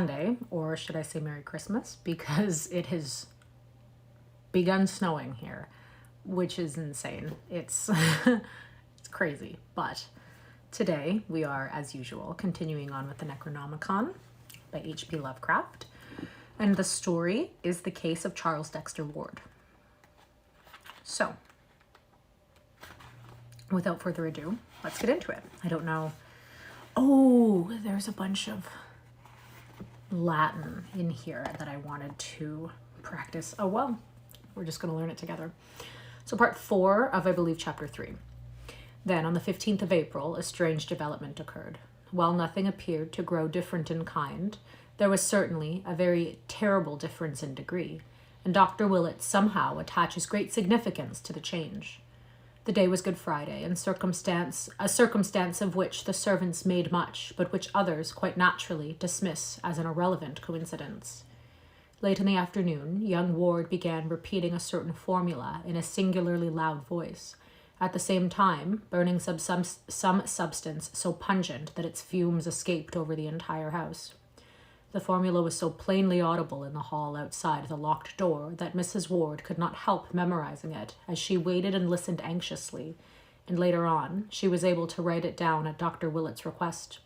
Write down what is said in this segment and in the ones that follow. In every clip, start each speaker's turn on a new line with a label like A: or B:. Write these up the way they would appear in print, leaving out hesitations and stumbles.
A: Sunday, or should I say Merry Christmas, because it has begun snowing here, which is insane. It's it's crazy. But today we are, as usual, continuing on with the Necronomicon by H.P. Lovecraft. And the story is the case of Charles Dexter Ward. So, without further ado, let's get into it. I don't know. Oh, there's a bunch of Latin in here that I wanted to practice. Oh, well, we're just going to learn it together. So part 4 of, I believe, chapter 3. Then, on the 15th of April, a strange development occurred. While nothing appeared to grow different in kind, there was certainly a very terrible difference in degree, and Dr. Willett somehow attaches great significance to the change. The day was Good Friday, and a circumstance of which the servants made much, but which others quite naturally dismiss as an irrelevant coincidence. Late in the afternoon, young Ward began repeating a certain formula in a singularly loud voice, at the same time burning some substance so pungent that its fumes escaped over the entire house. The formula was so plainly audible in the hall outside the locked door that Mrs. Ward could not help memorizing it as she waited and listened anxiously, and later on she was able to write it down at Dr. Willett's request.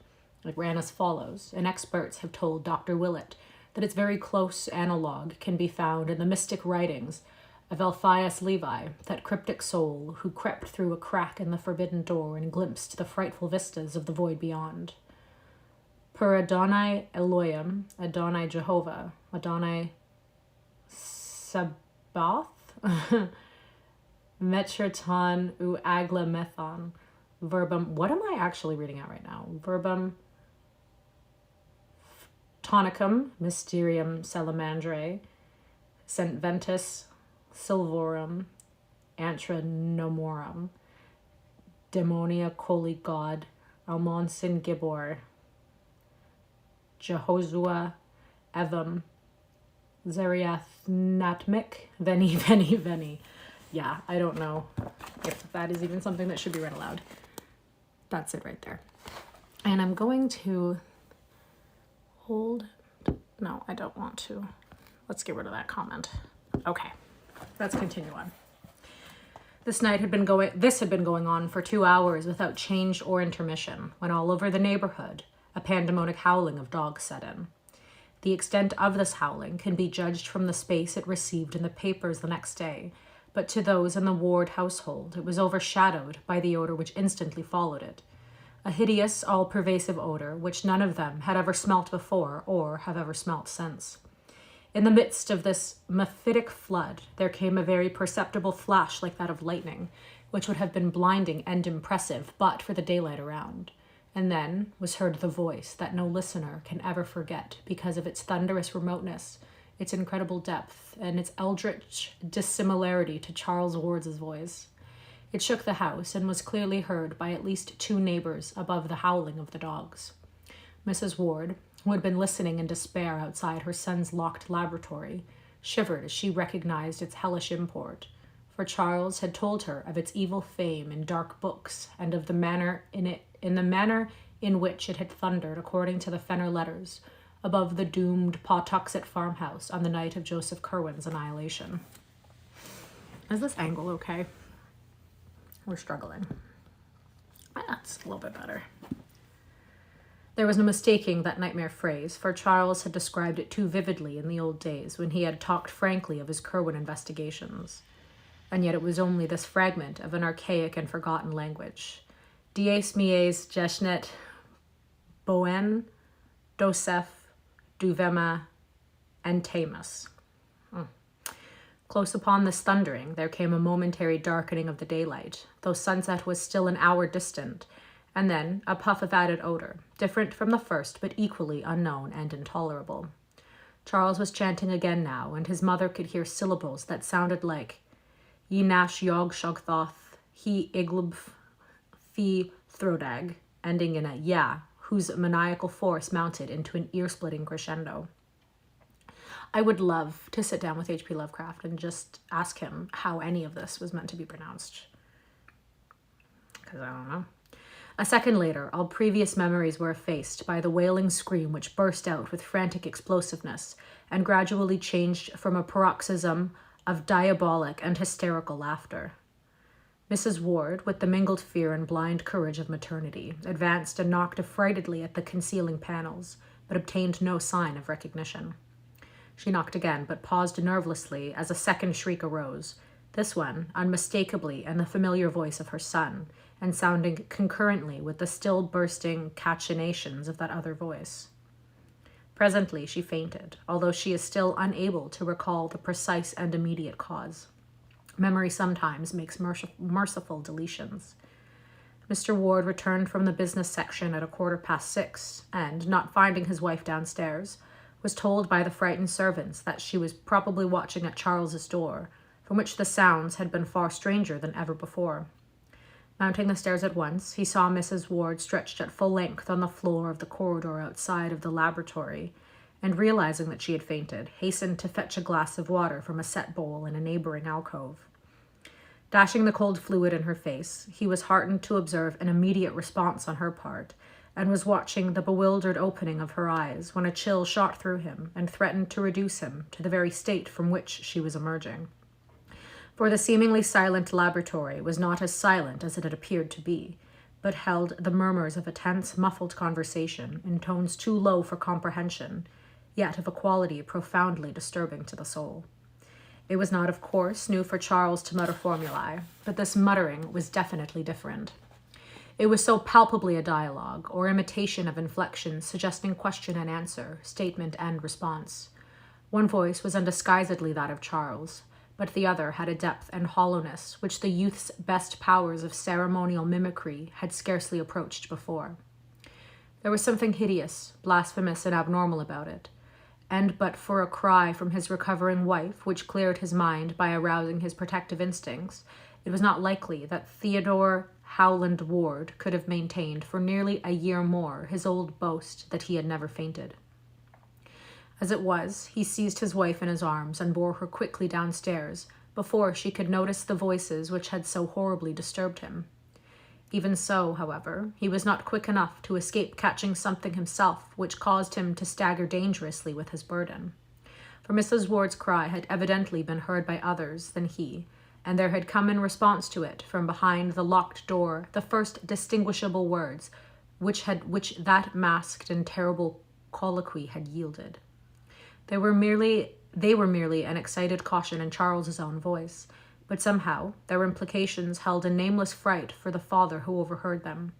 A: It ran as follows, and experts have told Dr. Willett that its very close analogue can be found in the mystic writings of Alpheus Levi, that cryptic soul who crept through a crack in the forbidden door and glimpsed the frightful vistas of the void beyond. Per Adonai Elohim, Adonai Jehovah, Adonai Sabaoth, Metraton u Agla Methon, Verbum, what am I actually reading out right now? Verbum Tonicum, Mysterium Salamandrae, Sent Ventus Silvorum, Antranomorum, Demonia Coli God, Almonsin Gibor, Jehosua Evam, Zeriath Natmik, Veni. Yeah, I don't know if that is even something that should be read aloud. That's it right there. And I'm going to hold. No, I don't want to. Let's get rid of that comment. Okay, let's continue on. This had been going on for 2 hours without change or intermission, when all over the neighborhood a pandemonic howling of dogs set in. The extent of this howling can be judged from the space it received in the papers the next day, but to those in the Ward household it was overshadowed by the odor which instantly followed it, a hideous, all-pervasive odor which none of them had ever smelt before or have ever smelt since. In the midst of this mephitic flood, there came a very perceptible flash like that of lightning, which would have been blinding and impressive but for the daylight around. And then was heard the voice that no listener can ever forget because of its thunderous remoteness, its incredible depth, and its eldritch dissimilarity to Charles Ward's voice. It shook the house and was clearly heard by at least 2 neighbors above the howling of the dogs. Mrs. Ward, who had been listening in despair outside her son's locked laboratory, shivered as she recognized its hellish import, for Charles had told her of its evil fame in dark books and of the manner in which it had thundered according to the Fenner letters above the doomed Pawtuxet farmhouse on the night of Joseph Curwen's annihilation. Is this angle okay? We're struggling. That's a little bit better. There was no mistaking that nightmare phrase, for Charles had described it too vividly in the old days when he had talked frankly of his Curwen investigations. And yet it was only this fragment of an archaic and forgotten language. Dies mies jeshnet boen dosef duvema entemus. Close upon this thundering, there came a momentary darkening of the daylight, though sunset was still an hour distant, and then a puff of added odor, different from the first but equally unknown and intolerable. Charles was chanting again now, and his mother could hear syllables that sounded like Ye nash yog shogthoth, he iglub fi throdag, ending in a ya, whose maniacal force mounted into an ear-splitting crescendo. I would love to sit down with H.P. Lovecraft and just ask him how any of this was meant to be pronounced. Because I don't know. A second later, all previous memories were effaced by the wailing scream which burst out with frantic explosiveness and gradually changed from a paroxysm of diabolic and hysterical laughter. Mrs. Ward, with the mingled fear and blind courage of maternity, advanced and knocked affrightedly at the concealing panels, but obtained no sign of recognition. She knocked again, but paused nervously as a second shriek arose, this one unmistakably in the familiar voice of her son, and sounding concurrently with the still bursting cachinnations of that other voice. Presently she fainted, although she is still unable to recall the precise and immediate cause. Memory sometimes makes merciful deletions. Mr. Ward returned from the business section at 6:15, and, not finding his wife downstairs, was told by the frightened servants that she was probably watching at Charles's door, from which the sounds had been far stranger than ever before. Mounting the stairs at once, he saw Mrs. Ward stretched at full length on the floor of the corridor outside of the laboratory, and realizing that she had fainted, hastened to fetch a glass of water from a set bowl in a neighboring alcove. Dashing the cold fluid in her face, he was heartened to observe an immediate response on her part, and was watching the bewildered opening of her eyes when a chill shot through him and threatened to reduce him to the very state from which she was emerging. For the seemingly silent laboratory was not as silent as it had appeared to be, but held the murmurs of a tense, muffled conversation in tones too low for comprehension, yet of a quality profoundly disturbing to the soul. It was not, of course, new for Charles to mutter formulae, but this muttering was definitely different. It was so palpably a dialogue, or imitation of inflections suggesting question and answer, statement and response. One voice was undisguisedly that of Charles, but the other had a depth and hollowness which the youth's best powers of ceremonial mimicry had scarcely approached before. There was something hideous, blasphemous, and abnormal about it, and but for a cry from his recovering wife, which cleared his mind by arousing his protective instincts, it was not likely that Theodore Howland Ward could have maintained for nearly a year more his old boast that he had never fainted. As it was, he seized his wife in his arms and bore her quickly downstairs before she could notice the voices which had so horribly disturbed him. Even so, however, he was not quick enough to escape catching something himself which caused him to stagger dangerously with his burden. For Mrs. Ward's cry had evidently been heard by others than he, and there had come in response to it from behind the locked door the first distinguishable words which that masked and terrible colloquy had yielded. They were merely an excited caution in Charles's own voice, but somehow their implications held a nameless fright for the father who overheard them.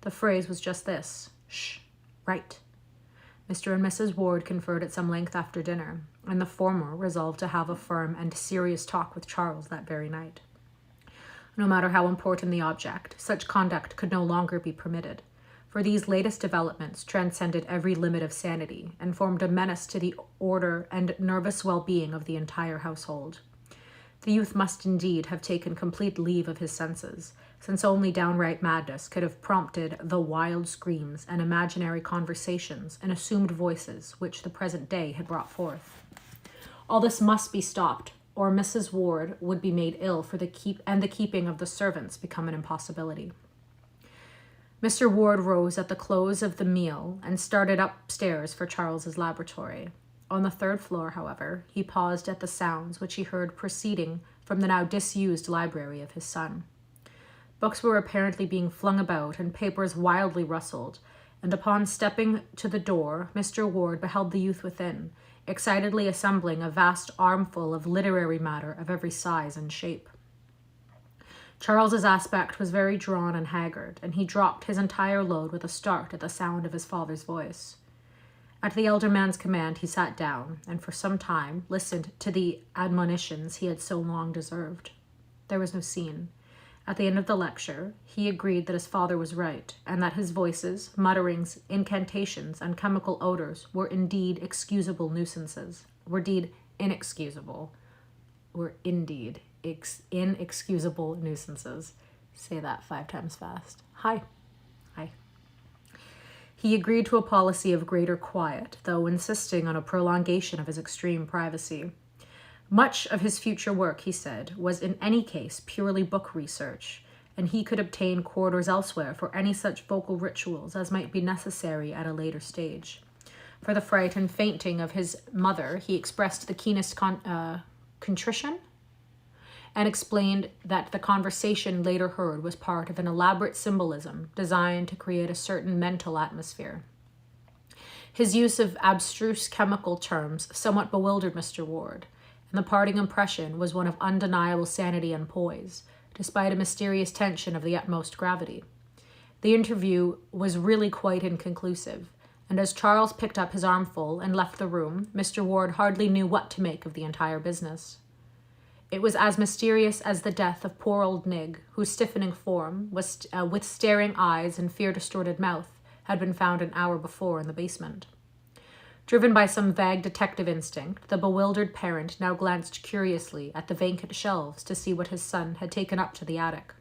A: The phrase was just this: "Shh, right." Mr. and Mrs. Ward conferred at some length after dinner, and the former resolved to have a firm and serious talk with Charles that very night. No matter how important the object, such conduct could no longer be permitted, for these latest developments transcended every limit of sanity and formed a menace to the order and nervous well-being of the entire household. The youth must indeed have taken complete leave of his senses, since only downright madness could have prompted the wild screams and imaginary conversations and assumed voices which the present day had brought forth. All this must be stopped, or Mrs. Ward would be made ill for the keeping of the servants become an impossibility. Mr. Ward rose at the close of the meal and started upstairs for Charles's laboratory. On the third floor, however, he paused at the sounds which he heard proceeding from the now disused library of his son. Books were apparently being flung about and papers wildly rustled, and upon stepping to the door, Mr. Ward beheld the youth within, excitedly assembling a vast armful of literary matter of every size and shape. Charles's aspect was very drawn and haggard, and he dropped his entire load with a start at the sound of his father's voice. At the elder man's command he sat down, and for some time listened to the admonitions he had so long deserved. There was no scene. At the end of the lecture, he agreed that his father was right, and that his voices, mutterings, incantations, and chemical odors were indeed inexcusable nuisances. Say that 5 times fast. Hi. He agreed to a policy of greater quiet, though insisting on a prolongation of his extreme privacy. Much of his future work, he said, was in any case purely book research, and he could obtain quarters elsewhere for any such vocal rituals as might be necessary at a later stage. For the fright and fainting of his mother, he expressed the keenest contrition and explained that the conversation later heard was part of an elaborate symbolism designed to create a certain mental atmosphere. His use of abstruse chemical terms somewhat bewildered Mr. Ward, and the parting impression was one of undeniable sanity and poise, despite a mysterious tension of the utmost gravity. The interview was really quite inconclusive, and as Charles picked up his armful and left the room, Mr. Ward hardly knew what to make of the entire business. It was as mysterious as the death of poor old Nig, whose stiffening form, was with staring eyes and fear-distorted mouth, had been found an hour before in the basement. Driven by some vague detective instinct, the bewildered parent now glanced curiously at the vacant shelves to see what his son had taken up to the attic.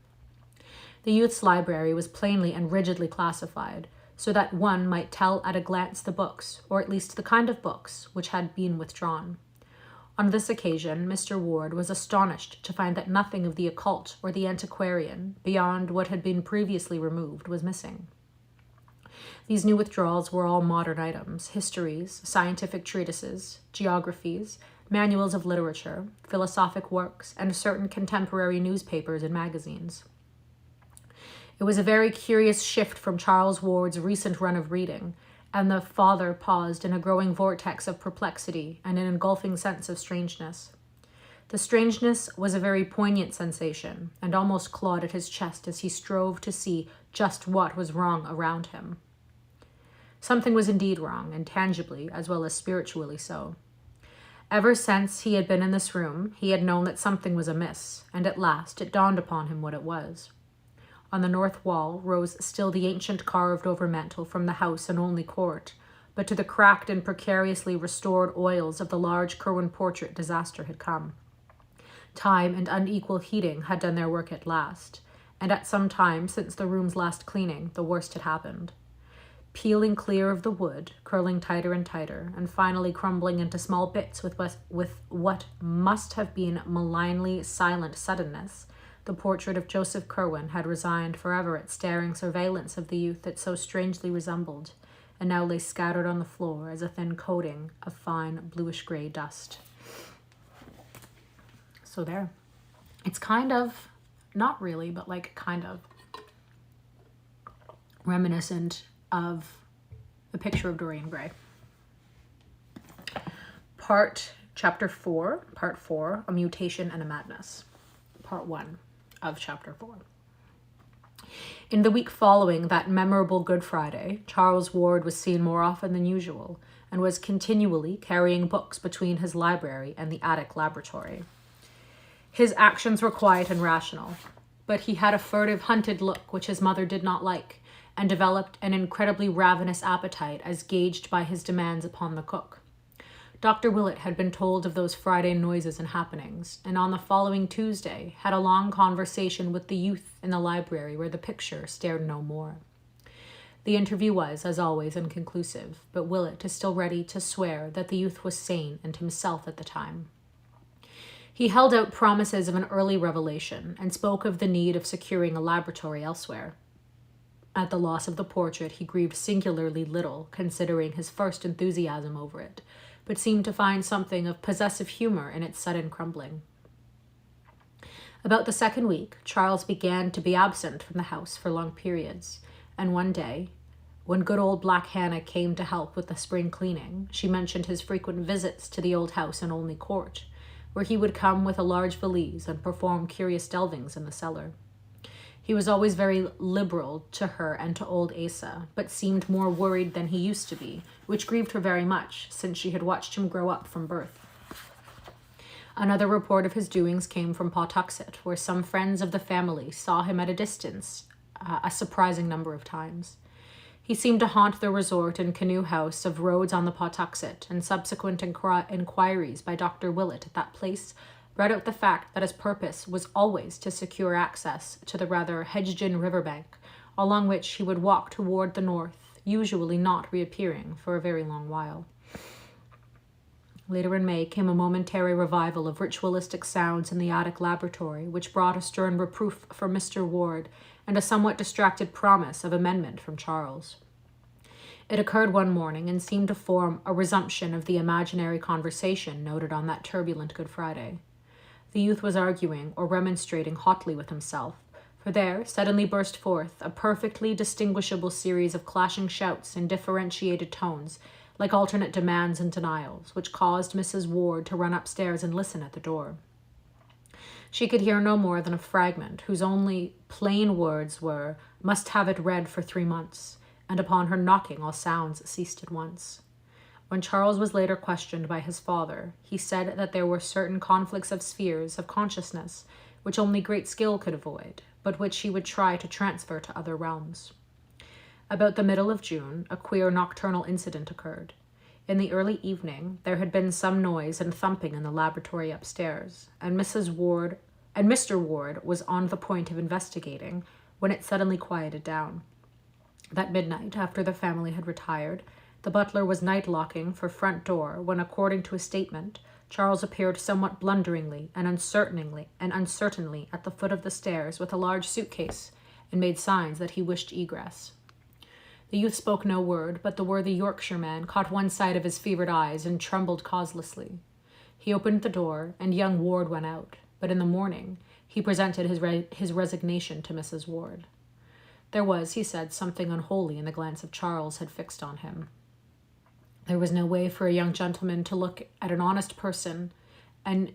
A: The youth's library was plainly and rigidly classified, so that one might tell at a glance the books, or at least the kind of books, which had been withdrawn. On this occasion, Mr. Ward was astonished to find that nothing of the occult or the antiquarian, beyond what had been previously removed, was missing. These new withdrawals were all modern items: histories, scientific treatises, geographies, manuals of literature, philosophic works, and certain contemporary newspapers and magazines. It was a very curious shift from Charles Ward's recent run of reading, and the father paused in a growing vortex of perplexity and an engulfing sense of strangeness. The strangeness was a very poignant sensation, and almost clawed at his chest as he strove to see just what was wrong around him. Something was indeed wrong, and tangibly as well as spiritually so. Ever since he had been in this room, he had known that something was amiss, and at last it dawned upon him what it was. On the north wall rose still the ancient carved-over mantel from the house and only court, but to the cracked and precariously restored oils of the large Curwen portrait disaster had come. Time and unequal heating had done their work at last, and at some time since the room's last cleaning, the worst had happened. Peeling clear of the wood, curling tighter and tighter, and finally crumbling into small bits with what must have been malignly silent suddenness, the portrait of Joseph Curwen had resigned forever its staring surveillance of the youth it so strangely resembled, and now lay scattered on the floor as a thin coating of fine bluish-gray dust. So there. It's kind of, not really, but like kind of reminiscent of The Picture of Dorian Gray. Chapter 4, Part 4, A Mutation and a Madness. Part 1 of Chapter 4. In the week following that memorable Good Friday, Charles Ward was seen more often than usual, and was continually carrying books between his library and the attic laboratory. His actions were quiet and rational, but he had a furtive, hunted look which his mother did not like, and developed an incredibly ravenous appetite as gauged by his demands upon the cook. Dr. Willett had been told of those Friday noises and happenings, and on the following Tuesday had a long conversation with the youth in the library where the picture stared no more. The interview was, as always, inconclusive, but Willett is still ready to swear that the youth was sane and himself at the time. He held out promises of an early revelation and spoke of the need of securing a laboratory elsewhere. At the loss of the portrait, he grieved singularly little, considering his first enthusiasm over it, but seemed to find something of possessive humor in its sudden crumbling. About the second week, Charles began to be absent from the house for long periods, and one day, when good old Black Hannah came to help with the spring cleaning, she mentioned his frequent visits to the old house in Olney Court, where he would come with a large valise and perform curious delvings in the cellar. He was always very liberal to her and to old Asa, but seemed more worried than he used to be, which grieved her very much, since she had watched him grow up from birth. Another report of his doings came from Puxet, where some friends of the family saw him at a distance a surprising number of times. He seemed to haunt the resort and canoe house of Rhodes on the Puxet, and subsequent inquiries by Dr. Willett at that place brought out the fact that his purpose was always to secure access to the rather hedged-in riverbank, along which he would walk toward the north, usually not reappearing for a very long while. Later in May came a momentary revival of ritualistic sounds in the attic laboratory, which brought a stern reproof from Mr. Ward and a somewhat distracted promise of amendment from Charles. It occurred one morning and seemed to form a resumption of the imaginary conversation noted on that turbulent Good Friday. The youth was arguing or remonstrating hotly with himself, for there suddenly burst forth a perfectly distinguishable series of clashing shouts in differentiated tones, like alternate demands and denials, which caused Mrs. Ward to run upstairs and listen at the door. She could hear no more than a fragment, whose only plain words were, "Must have it read for 3 months," and upon her knocking all sounds ceased at once. When Charles was later questioned by his father, he said that there were certain conflicts of spheres of consciousness which only great skill could avoid, but which he would try to transfer to other realms. About the middle of June, a queer nocturnal incident occurred. In the early evening, there had been some noise and thumping in the laboratory upstairs, and Mr. Ward was on the point of investigating when it suddenly quieted down. That midnight, after the family had retired, the butler was night-locking for front door when, according to his statement, Charles appeared somewhat blunderingly and uncertainly at the foot of the stairs with a large suitcase and made signs that he wished egress. The youth spoke no word, but the worthy Yorkshireman caught one sight of his fevered eyes and trembled causelessly. He opened the door, and young Ward went out, but in the morning he presented his resignation to Mrs. Ward. There was, he said, something unholy in the glance of Charles had fixed on him. There was no way for a young gentleman to look at an honest person, and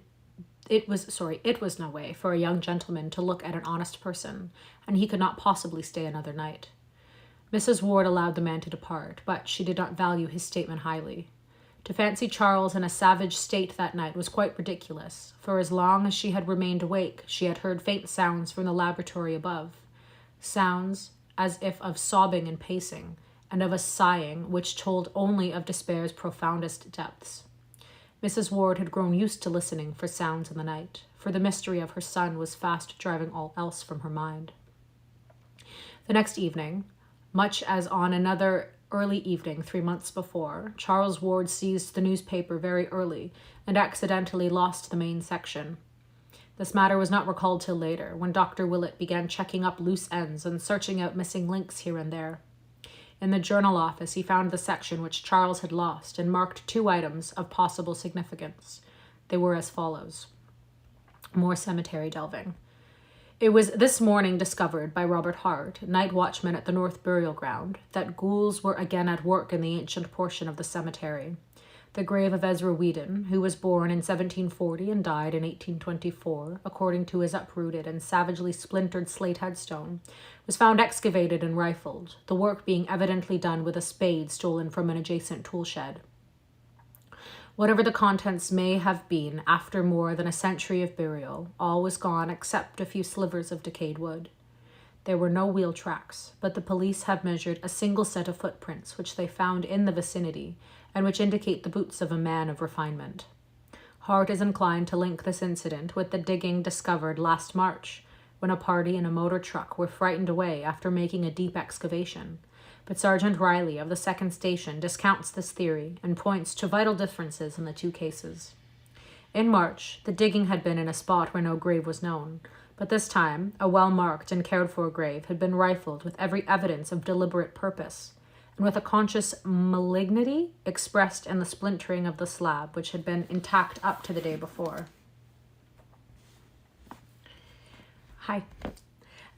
A: it was no way for a young gentleman to look at an honest person, and he could not possibly stay another night. Mrs. Ward allowed the man to depart, but she did not value his statement highly. To fancy Charles in a savage state that night was quite ridiculous, for as long as she had remained awake, she had heard faint sounds from the laboratory above, sounds as if of sobbing and pacing, and of a sighing which told only of despair's profoundest depths. Mrs. Ward had grown used to listening for sounds in the night, for the mystery of her son was fast driving all else from her mind. The next evening, much as on another early evening 3 months before, Charles Ward seized the newspaper very early and accidentally lost the main section. This matter was not recalled till later, when Dr. Willett began checking up loose ends and searching out missing links here and there. In the journal office, he found the section which Charles had lost and marked 2 items of possible significance. They were as follows. More cemetery delving. It was this morning discovered by Robert Hart, night watchman at the North Burial Ground, that ghouls were again at work in the ancient portion of the cemetery. The grave of Ezra Whedon, who was born in 1740 and died in 1824, according to his uprooted and savagely splintered slate headstone, was found excavated and rifled, the work being evidently done with a spade stolen from an adjacent tool shed. Whatever the contents may have been after more than a century of burial, all was gone except a few slivers of decayed wood. There were no wheel tracks, but the police have measured a single set of footprints which they found in the vicinity and which indicate the boots of a man of refinement. Hart is inclined to link this incident with the digging discovered last March, when a party in a motor truck were frightened away after making a deep excavation. But Sergeant Riley of the 2nd Station discounts this theory and points to vital differences in the 2 cases. In March, the digging had been in a spot where no grave was known, but this time a well-marked and cared-for grave had been rifled with every evidence of deliberate purpose, and with a conscious malignity expressed in the splintering of the slab, which had been intact up to the day before. Hi.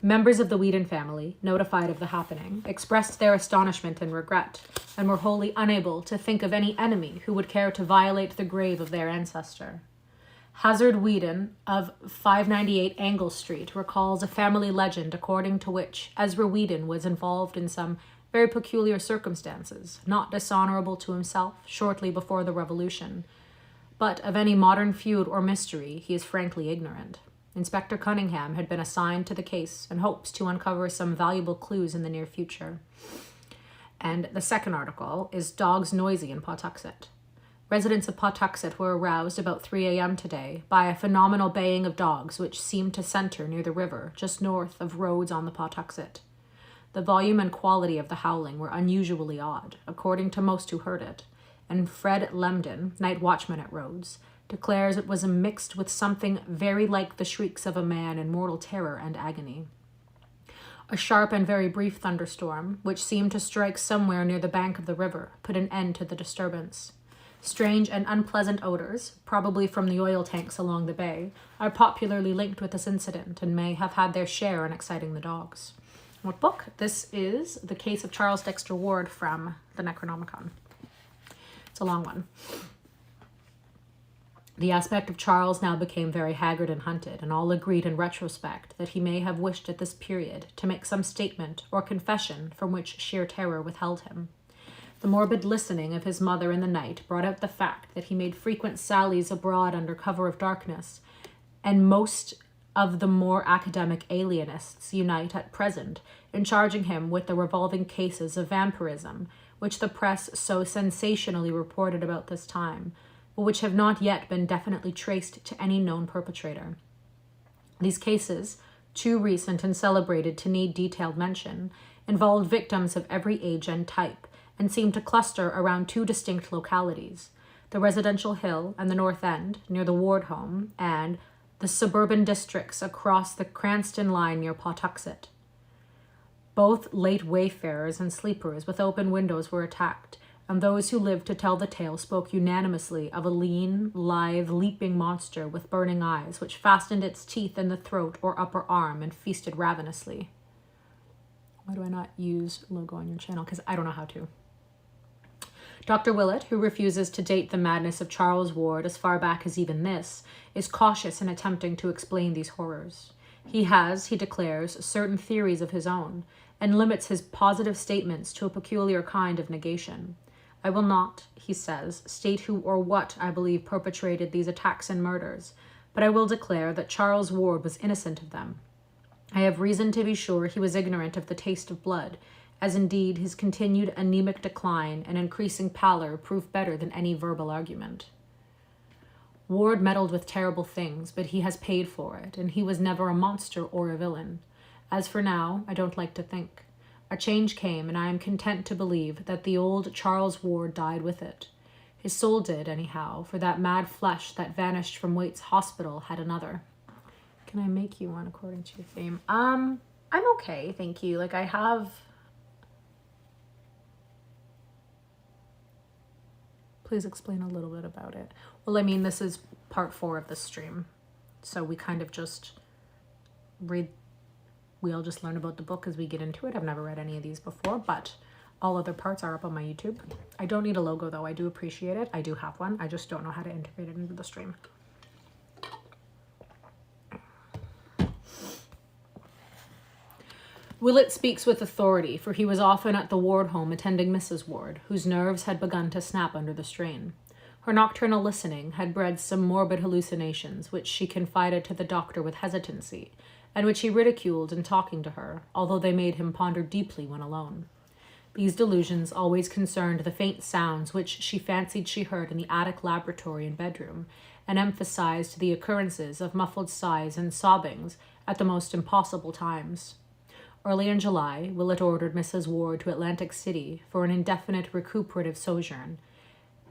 A: Members of the Whedon family, notified of the happening, expressed their astonishment and regret, and were wholly unable to think of any enemy who would care to violate the grave of their ancestor. Hazard Whedon of 598 Angle Street recalls a family legend according to which Ezra Whedon was involved in some very peculiar circumstances, not dishonorable to himself, shortly before the Revolution, but of any modern feud or mystery he is frankly ignorant. Inspector Cunningham had been assigned to the case and hopes to uncover some valuable clues in the near future. And the second article is Dogs Noisy in Pawtuxet. Residents of Pawtuxet were aroused about 3 a.m. today by a phenomenal baying of dogs which seemed to center near the river, just north of roads on the Pawtuxet. The volume and quality of the howling were unusually odd, according to most who heard it, and Fred Lemden, night watchman at Rhodes, declares it was mixed with something very like the shrieks of a man in mortal terror and agony. A sharp and very brief thunderstorm, which seemed to strike somewhere near the bank of the river, put an end to the disturbance. Strange and unpleasant odors, probably from the oil tanks along the bay, are popularly linked with this incident and may have had their share in exciting the dogs. What book? This is The Case of Charles Dexter Ward from the Necronomicon. It's a long one. The aspect of Charles now became very haggard and hunted, and all agreed in retrospect that he may have wished at this period to make some statement or confession from which sheer terror withheld him. The morbid listening of his mother in the night brought out the fact that he made frequent sallies abroad under cover of darkness, and most of the more academic alienists unite at present in charging him with the revolving cases of vampirism, which the press so sensationally reported about this time, but which have not yet been definitely traced to any known perpetrator. These cases, too recent and celebrated to need detailed mention, involved victims of every age and type, and seemed to cluster around two distinct localities, the residential hill and the North End, near the Ward home, and the suburban districts across the Cranston line near Pawtuxet. Both late wayfarers and sleepers with open windows were attacked, and those who lived to tell the tale spoke unanimously of a lean, lithe, leaping monster with burning eyes, which fastened its teeth in the throat or upper arm and feasted ravenously. Why do I not use logo on your channel? Because I don't know how to. Dr. Willett, who refuses to date the madness of Charles Ward as far back as even this, is cautious in attempting to explain these horrors. He has, he declares, certain theories of his own, and limits his positive statements to a peculiar kind of negation. I will not, he says, state who or what I believe perpetrated these attacks and murders, but I will declare that Charles Ward was innocent of them. I have reason to be sure he was ignorant of the taste of blood, as indeed his continued anemic decline and increasing pallor prove better than any verbal argument. Ward meddled with terrible things, but he has paid for it, and he was never a monster or a villain. As for now, I don't like to think. A change came, and I am content to believe that the old Charles Ward died with it. His soul did, anyhow, for that mad flesh that vanished from Waite's hospital had another. Can I make you one according to your theme? I'm okay, thank you. Like, I have... Please explain a little bit about it. Well, I mean, this is part 4 of the stream. So we kind of just read, we all just learn about the book as we get into it. I've never read any of these before, but all other parts are up on my YouTube. I don't need a logo though. I do appreciate it. I do have one. I just don't know how to integrate it into the stream. Willett speaks with authority, for he was often at the Ward home attending Mrs. Ward, whose nerves had begun to snap under the strain. Her nocturnal listening had bred some morbid hallucinations, which she confided to the doctor with hesitancy, and which he ridiculed in talking to her, although they made him ponder deeply when alone. These delusions always concerned the faint sounds which she fancied she heard in the attic laboratory and bedroom, and emphasized the occurrences of muffled sighs and sobbings at the most impossible times. Early in July, Willett ordered Mrs. Ward to Atlantic City for an indefinite recuperative sojourn,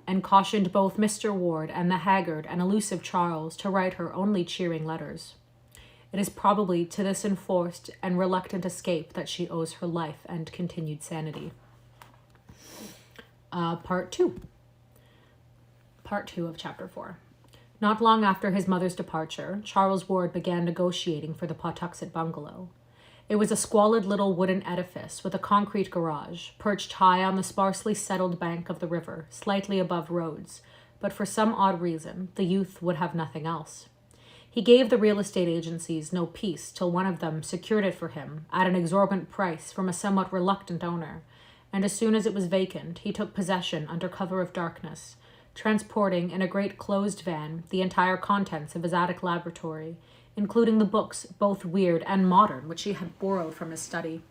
A: and cautioned both Mr. Ward and the haggard and elusive Charles to write her only cheering letters. It is probably to this enforced and reluctant escape that she owes her life and continued sanity. Part 2. Part 2 of Chapter 4. Not long after his mother's departure, Charles Ward began negotiating for the Pawtuxet bungalow. It was a squalid little wooden edifice with a concrete garage, perched high on the sparsely settled bank of the river, slightly above Rhodes, but for some odd reason, the youth would have nothing else. He gave the real estate agencies no peace till one of them secured it for him at an exorbitant price from a somewhat reluctant owner, and as soon as it was vacant, he took possession under cover of darkness, transporting in a great closed van the entire contents of his attic laboratory, including the books, both weird and modern, which he had borrowed from his study.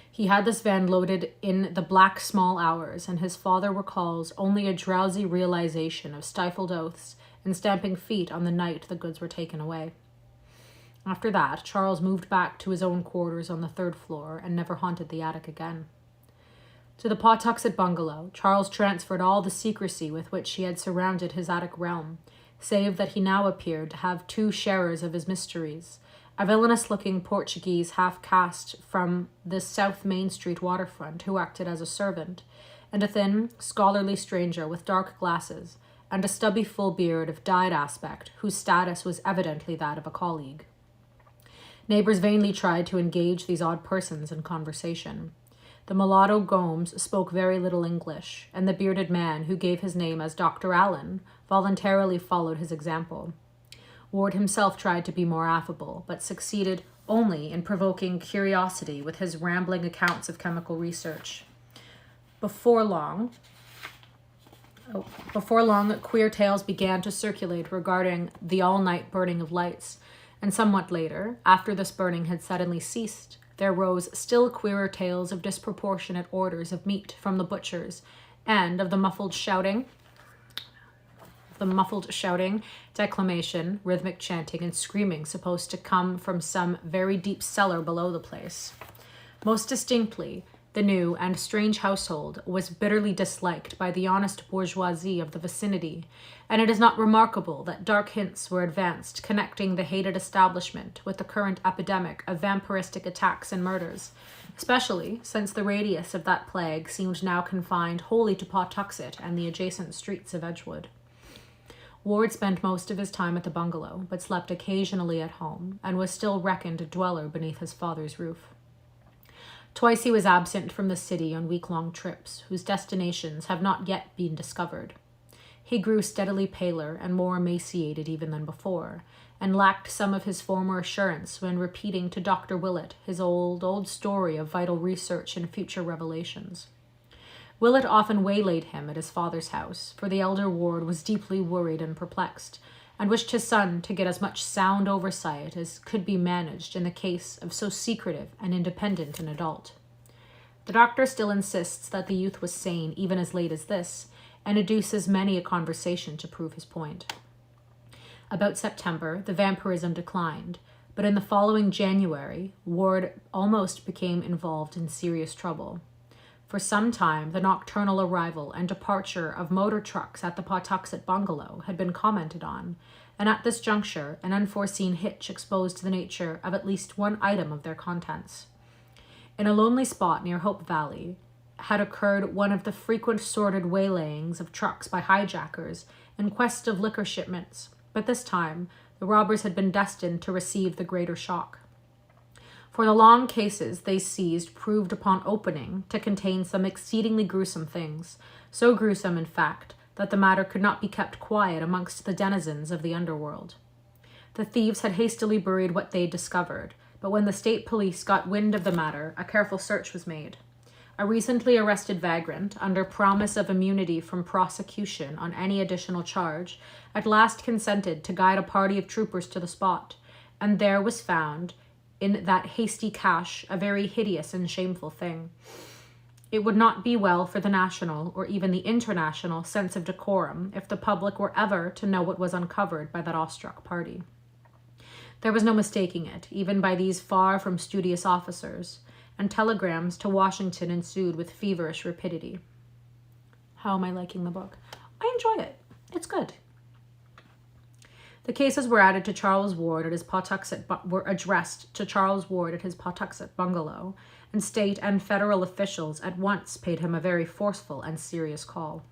A: He had this van loaded in the black small hours, and his father recalls only a drowsy realization of stifled oaths and stamping feet on the night the goods were taken away. After that, Charles moved back to his own quarters on the 3rd floor and never haunted the attic again. To the Pawtuxet bungalow, Charles transferred all the secrecy with which he had surrounded his attic realm, save that he now appeared to have two sharers of his mysteries, a villainous-looking Portuguese half-caste from the South Main Street waterfront who acted as a servant, and a thin, scholarly stranger with dark glasses and a stubby full beard of dyed aspect whose status was evidently that of a colleague. Neighbors vainly tried to engage these odd persons in conversation. The mulatto Gomes spoke very little English, and the bearded man, who gave his name as Dr. Allen, voluntarily followed his example. Ward himself tried to be more affable, but succeeded only in provoking curiosity with his rambling accounts of chemical research. Before long, queer tales began to circulate regarding the all-night burning of lights, and somewhat later, after this burning had suddenly ceased, there rose still queerer tales of disproportionate orders of meat from the butchers, and of the muffled shouting, declamation, rhythmic chanting, and screaming supposed to come from some very deep cellar below the place. Most distinctly, the new and strange household was bitterly disliked by the honest bourgeoisie of the vicinity, and it is not remarkable that dark hints were advanced connecting the hated establishment with the current epidemic of vampiristic attacks and murders, especially since the radius of that plague seemed now confined wholly to Pawtuxet and the adjacent streets of Edgewood. Ward spent most of his time at the bungalow, but slept occasionally at home, and was still reckoned a dweller beneath his father's roof. Twice he was absent from the city on week-long trips, whose destinations have not yet been discovered. He grew steadily paler and more emaciated even than before, and lacked some of his former assurance when repeating to Dr. Willett his old story of vital research and future revelations. Willett often waylaid him at his father's house, for the elder Ward was deeply worried and perplexed, and wished his son to get as much sound oversight as could be managed in the case of so secretive and independent an adult. The doctor still insists that the youth was sane even as late as this, and adduces many a conversation to prove his point. About September, the vampirism declined, but in the following January, Ward almost became involved in serious trouble. For some time, the nocturnal arrival and departure of motor trucks at the Pawtuxet bungalow had been commented on, and at this juncture, an unforeseen hitch exposed the nature of at least one item of their contents. In a lonely spot near Hope Valley had occurred one of the frequent sordid waylayings of trucks by hijackers in quest of liquor shipments, but this time the robbers had been destined to receive the greater shock. For the long cases they seized proved upon opening to contain some exceedingly gruesome things, so gruesome, in fact, that the matter could not be kept quiet amongst the denizens of the underworld. The thieves had hastily buried what they discovered, but when the state police got wind of the matter, a careful search was made. A recently arrested vagrant, under promise of immunity from prosecution on any additional charge, at last consented to guide a party of troopers to the spot, and there was found, in that hasty cache, a very hideous and shameful thing. It would not be well for the national, or even the international, sense of decorum if the public were ever to know what was uncovered by that awestruck party. There was no mistaking it, even by these far from studious officers, and telegrams to Washington ensued with feverish rapidity. How am I liking the book? I enjoy it. It's good. The cases were added to Charles Ward at his were addressed to Charles Ward at his Pawtuxet bungalow, and state and federal officials at once paid him a very forceful and serious call.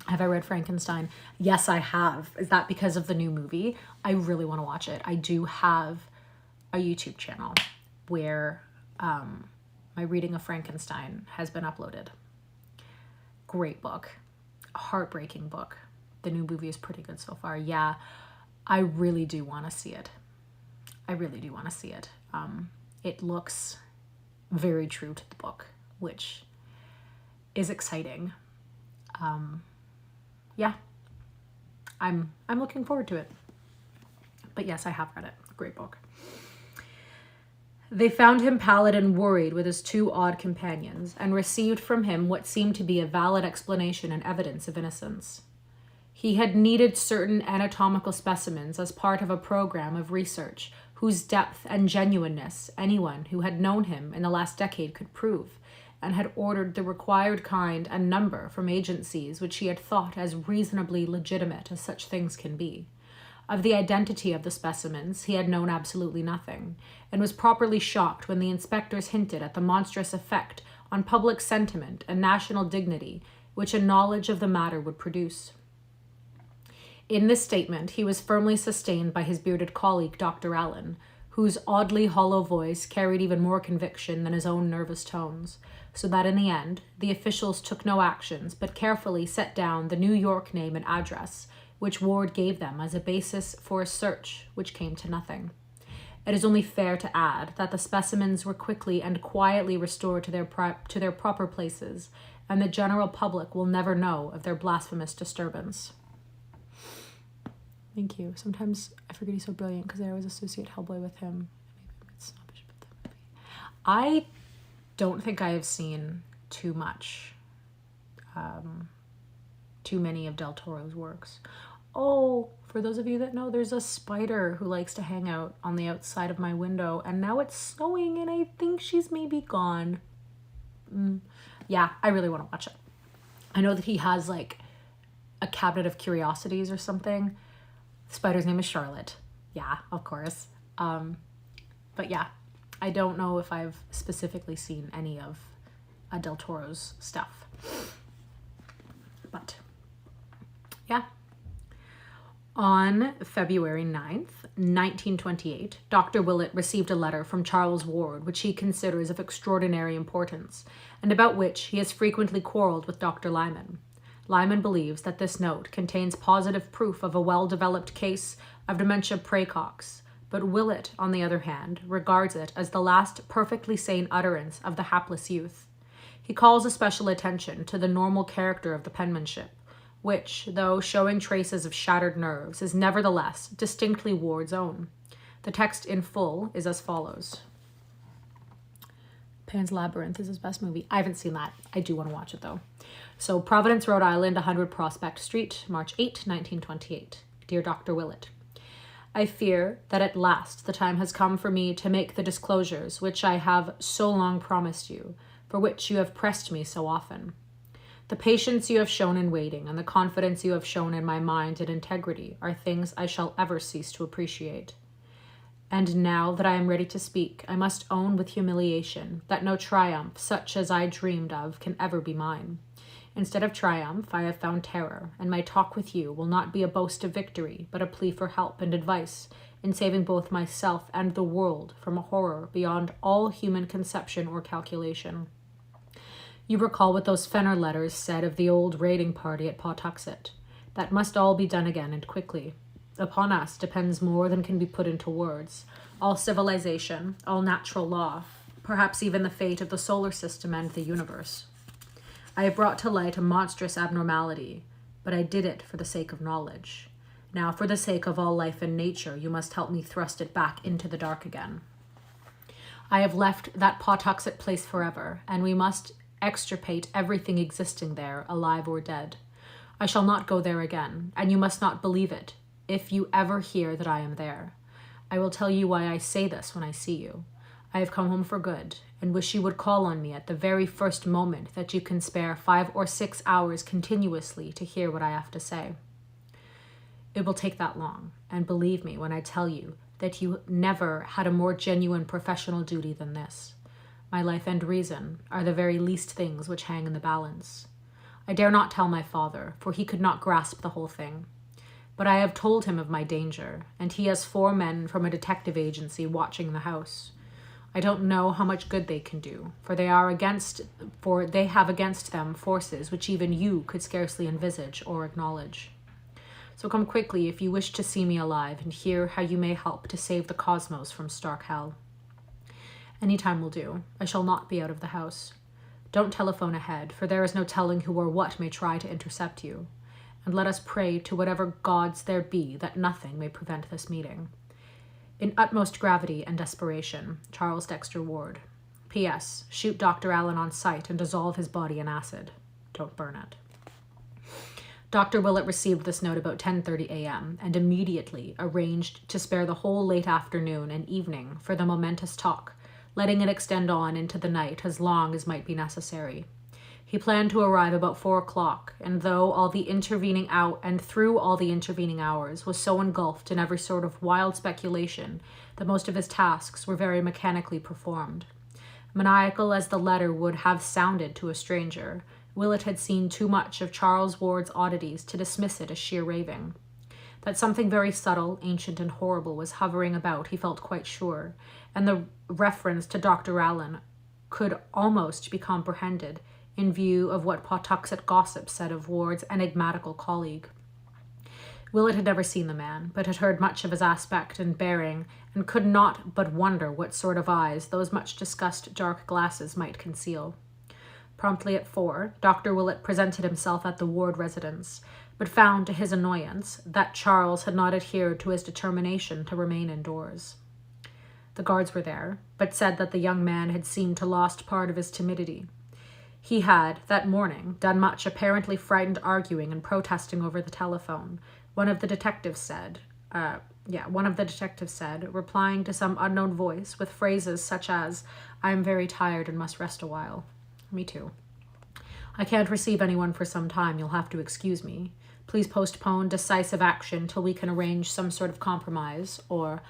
A: Have I read Frankenstein? Yes, I have. Is that because of the new movie? I really want to watch it. I do have a YouTube channel where my reading of Frankenstein has been uploaded. Great book. A heartbreaking book. The new movie is pretty good so far. Yeah. I really do want to see it. It looks very true to the book, which is exciting. Yeah, I'm looking forward to it. But yes, I have read it. Great book. They found him pallid and worried with his two odd companions, and received from him what seemed to be a valid explanation and evidence of innocence. He had needed certain anatomical specimens as part of a program of research whose depth and genuineness anyone who had known him in the last decade could prove, and had ordered the required kind and number from agencies which he had thought as reasonably legitimate as such things can be. Of the identity of the specimens he had known absolutely nothing, and was properly shocked when the inspectors hinted at the monstrous effect on public sentiment and national dignity which a knowledge of the matter would produce. In this statement he was firmly sustained by his bearded colleague, Dr. Allen, whose oddly hollow voice carried even more conviction than his own nervous tones, so that in the end the officials took no actions but carefully set down the New York name and address which Ward gave them as a basis for a search which came to nothing. It is only fair to add that the specimens were quickly and quietly restored to their proper places, and the general public will never know of their blasphemous disturbance. Thank you. Sometimes I forget he's so brilliant because I always associate Hellboy with him. Maybe I'm a bit snobbish about that movie. I don't think I have seen too many of Del Toro's works. Oh, for those of you that know, there's a spider who likes to hang out on the outside of my window, and now it's snowing and I think she's maybe gone. Yeah, I really want to watch it. I know that he has like a cabinet of curiosities or something. The spider's name is Charlotte. Yeah, of course. But yeah, I don't know if I've specifically seen any of Del Toro's stuff. But yeah. On February 9th, 1928, Dr. Willett received a letter from Charles Ward, which he considers of extraordinary importance, and about which he has frequently quarreled with Dr. Lyman. Lyman believes that this note contains positive proof of a well-developed case of dementia praecox, but Willett, on the other hand, regards it as the last perfectly sane utterance of the hapless youth. He calls especial attention to the normal character of the penmanship, which, though showing traces of shattered nerves, is nevertheless distinctly Ward's own. The text in full is as follows. Pan's Labyrinth is his best movie. I haven't seen that. I do want to watch it, though. So, Providence, Rhode Island, 100 Prospect Street, March 8, 1928. Dear Dr. Willett, I fear that at last the time has come for me to make the disclosures which I have so long promised you, for which you have pressed me so often. The patience you have shown in waiting and the confidence you have shown in my mind and integrity are things I shall ever cease to appreciate. And now that I am ready to speak, I must own with humiliation that no triumph such as I dreamed of can ever be mine. Instead of triumph, I have found terror, and my talk with you will not be a boast of victory, but a plea for help and advice in saving both myself and the world from a horror beyond all human conception or calculation. You recall what those Fenner letters said of the old raiding party at Pawtuxet. That must all be done again and quickly. Upon us depends more than can be put into words. All civilization, all natural law, perhaps even the fate of the solar system and the universe. I have brought to light a monstrous abnormality, but I did it for the sake of knowledge. Now, for the sake of all life and nature, you must help me thrust it back into the dark again. I have left that Pawtuxet place forever, and we must extirpate everything existing there, alive or dead. I shall not go there again, and you must not believe it, if you ever hear that I am there. I will tell you why I say this when I see you. I have come home for good, and wish you would call on me at the very first moment that you can spare 5 or 6 hours continuously to hear what I have to say. It will take that long, and believe me when I tell you that you never had a more genuine professional duty than this. My life and reason are the very least things which hang in the balance. I dare not tell my father, for he could not grasp the whole thing. But I have told him of my danger, and he has 4 men from a detective agency watching the house. I don't know how much good they can do, for they have against them forces which even you could scarcely envisage or acknowledge. So come quickly if you wish to see me alive and hear how you may help to save the cosmos from stark hell. Any time will do. I shall not be out of the house. Don't telephone ahead, for there is no telling who or what may try to intercept you. And let us pray to whatever gods there be that nothing may prevent this meeting. In utmost gravity and desperation, Charles Dexter Ward. P.S. Shoot Dr. Allen on sight and dissolve his body in acid. Don't burn it. Dr. Willett received this note about 10:30 a.m. and immediately arranged to spare the whole late afternoon and evening for the momentous talk, letting it extend on into the night as long as might be necessary. He planned to arrive about 4 o'clock, and through all the intervening hours was so engulfed in every sort of wild speculation that most of his tasks were very mechanically performed. Maniacal as the letter would have sounded to a stranger, Willett had seen too much of Charles Ward's oddities to dismiss it as sheer raving. That something very subtle, ancient, and horrible was hovering about he felt quite sure, and the reference to Dr. Allen could almost be comprehended in view of what Puxet gossip said of Ward's enigmatical colleague. Willett had never seen the man, but had heard much of his aspect and bearing, and could not but wonder what sort of eyes those much-discussed dark glasses might conceal. Promptly at 4, Dr. Willett presented himself at the Ward residence, but found to his annoyance that Charles had not adhered to his determination to remain indoors. The guards were there, but said that the young man had seemed to lost part of his timidity. He had, that morning, done much apparently frightened arguing and protesting over the telephone, one of the detectives said, replying to some unknown voice with phrases such as, "I am very tired and must rest a while." Me too. "I can't receive anyone for some time, you'll have to excuse me. Please postpone decisive action till we can arrange some sort of compromise," or,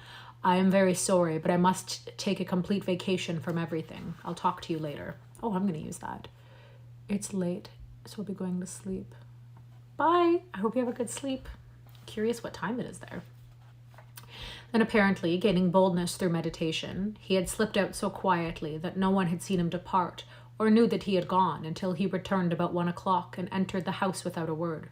A: "I am very sorry, but I must take a complete vacation from everything. I'll talk to you later." Oh, I'm going to use that. It's late, so we'll be going to sleep. Bye. I hope you have a good sleep. Curious what time it is there. Then apparently, gaining boldness through meditation, he had slipped out so quietly that no one had seen him depart or knew that he had gone until he returned about 1 o'clock and entered the house without a word.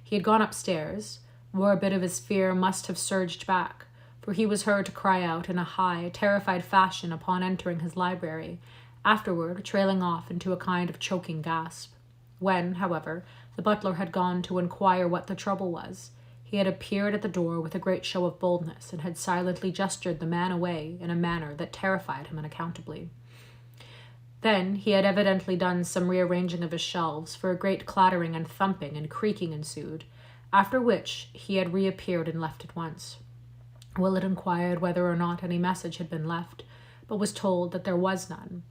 A: He had gone upstairs, where a bit of his fear must have surged back, for he was heard to cry out in a high, terrified fashion upon entering his library, afterward trailing off into a kind of choking gasp. When, however, the butler had gone to inquire what the trouble was, he had appeared at the door with a great show of boldness and had silently gestured the man away in a manner that terrified him unaccountably. Then he had evidently done some rearranging of his shelves, for a great clattering and thumping and creaking ensued, after which he had reappeared and left at once. Willett inquired whether or not any message had been left, but was told that there was none.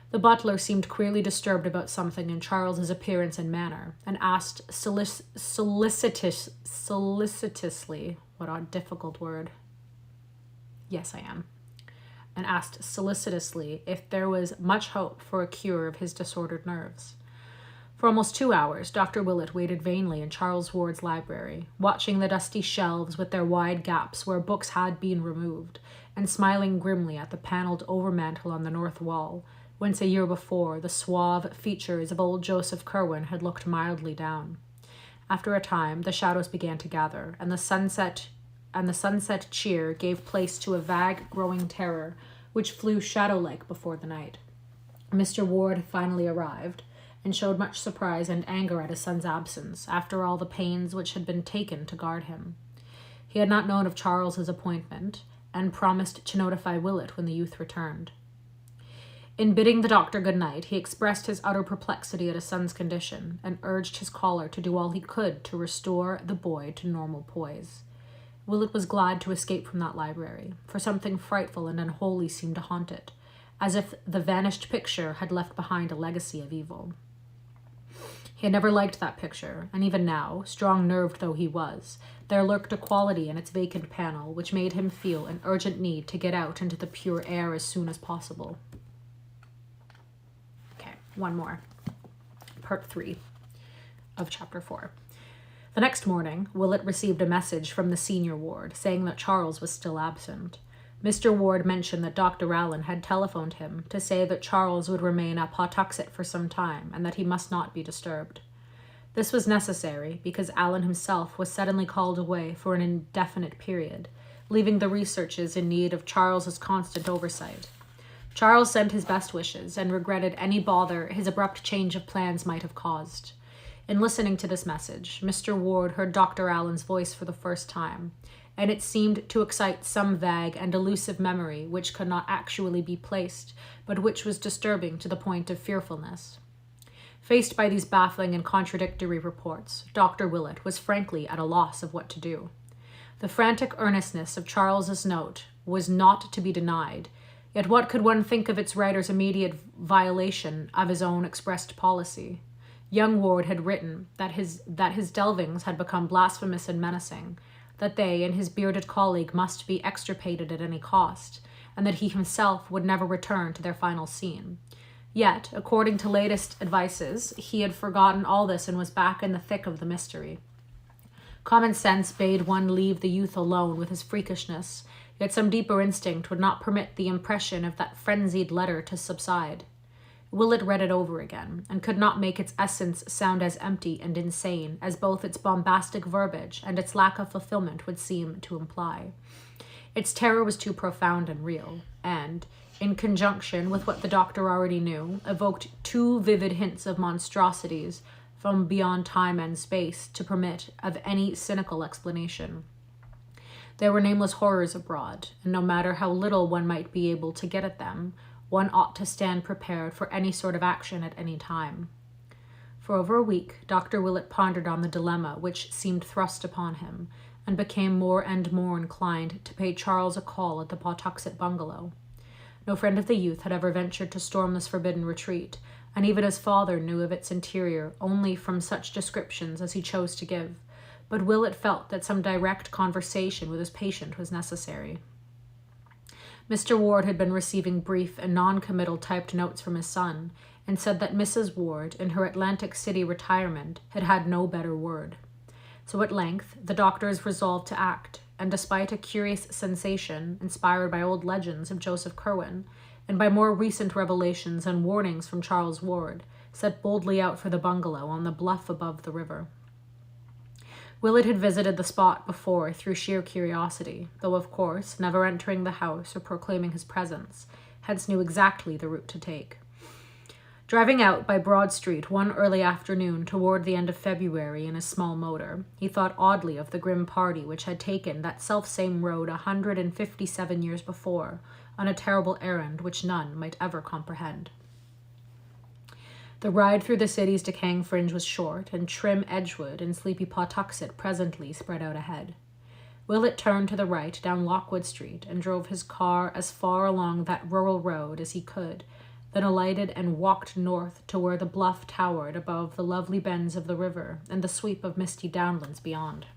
A: The butler seemed queerly disturbed about something in Charles's appearance and manner, and asked solicitously, what a difficult word. Yes, I am. And asked solicitously if there was much hope for a cure of his disordered nerves. For almost 2 hours, Dr. Willett waited vainly in Charles Ward's library, watching the dusty shelves with their wide gaps where books had been removed, and smiling grimly at the panelled overmantel on the north wall, whence a year before the suave features of old Joseph Curwen had looked mildly down. After a time, the shadows began to gather, and the sunset cheer gave place to a vague, growing terror, which flew shadow-like before the night. Mr. Ward finally arrived, and showed much surprise and anger at his son's absence, after all the pains which had been taken to guard him. He had not known of Charles's appointment, and promised to notify Willett when the youth returned. In bidding the doctor good night, he expressed his utter perplexity at his son's condition, and urged his caller to do all he could to restore the boy to normal poise. Willett was glad to escape from that library, for something frightful and unholy seemed to haunt it, as if the vanished picture had left behind a legacy of evil. He had never liked that picture, and even now, strong-nerved though he was, there lurked a quality in its vacant panel which made him feel an urgent need to get out into the pure air as soon as possible. One more. Part 3 of Chapter 4. The next morning, Willett received a message from the senior ward saying that Charles was still absent. Mr. Ward mentioned that Dr. Allen had telephoned him to say that Charles would remain at Puxet for some time and that he must not be disturbed. This was necessary because Allen himself was suddenly called away for an indefinite period, leaving the researches in need of Charles's constant oversight. Charles sent his best wishes and regretted any bother his abrupt change of plans might have caused. In listening to this message, Mr. Ward heard Dr. Allen's voice for the first time, and it seemed to excite some vague and elusive memory which could not actually be placed, but which was disturbing to the point of fearfulness. Faced by these baffling and contradictory reports, Dr. Willett was frankly at a loss of what to do. The frantic earnestness of Charles's note was not to be denied, Yet what could one think of its writer's immediate violation of his own expressed policy? Young Ward had written that his delvings had become blasphemous and menacing, that they and his bearded colleague must be extirpated at any cost, and that he himself would never return to their final scene. Yet, according to latest advices, he had forgotten all this and was back in the thick of the mystery. Common sense bade one leave the youth alone with his freakishness, yet some deeper instinct would not permit the impression of that frenzied letter to subside. Willett read it over again, and could not make its essence sound as empty and insane as both its bombastic verbiage and its lack of fulfillment would seem to imply. Its terror was too profound and real, and, in conjunction with what the doctor already knew, evoked too vivid hints of monstrosities from beyond time and space to permit of any cynical explanation. There were nameless horrors abroad, and no matter how little one might be able to get at them, one ought to stand prepared for any sort of action at any time. For over a week, Dr. Willett pondered on the dilemma which seemed thrust upon him, and became more and more inclined to pay Charles a call at the Puxet bungalow. No friend of the youth had ever ventured to storm this forbidden retreat, and even his father knew of its interior only from such descriptions as he chose to give, but Willett felt that some direct conversation with his patient was necessary. Mr. Ward had been receiving brief and non-committal typed notes from his son, and said that Mrs. Ward, in her Atlantic City retirement, had had no better word. So at length the doctors resolved to act, and despite a curious sensation inspired by old legends of Joseph Curwen, and by more recent revelations and warnings from Charles Ward, set boldly out for the bungalow on the bluff above the river. Willett had visited the spot before through sheer curiosity, though of course, never entering the house or proclaiming his presence, hence knew exactly the route to take. Driving out by Broad Street one early afternoon toward the end of February in a small motor, he thought oddly of the grim party which had taken that self-same road 157 years before, on a terrible errand which none might ever comprehend. The ride through the city's decaying fringe was short, and trim Edgewood and sleepy Pawtuxet presently spread out ahead. Willett turned to the right down Lockwood Street and drove his car as far along that rural road as he could, then alighted and walked north to where the bluff towered above the lovely bends of the river and the sweep of misty downlands beyond.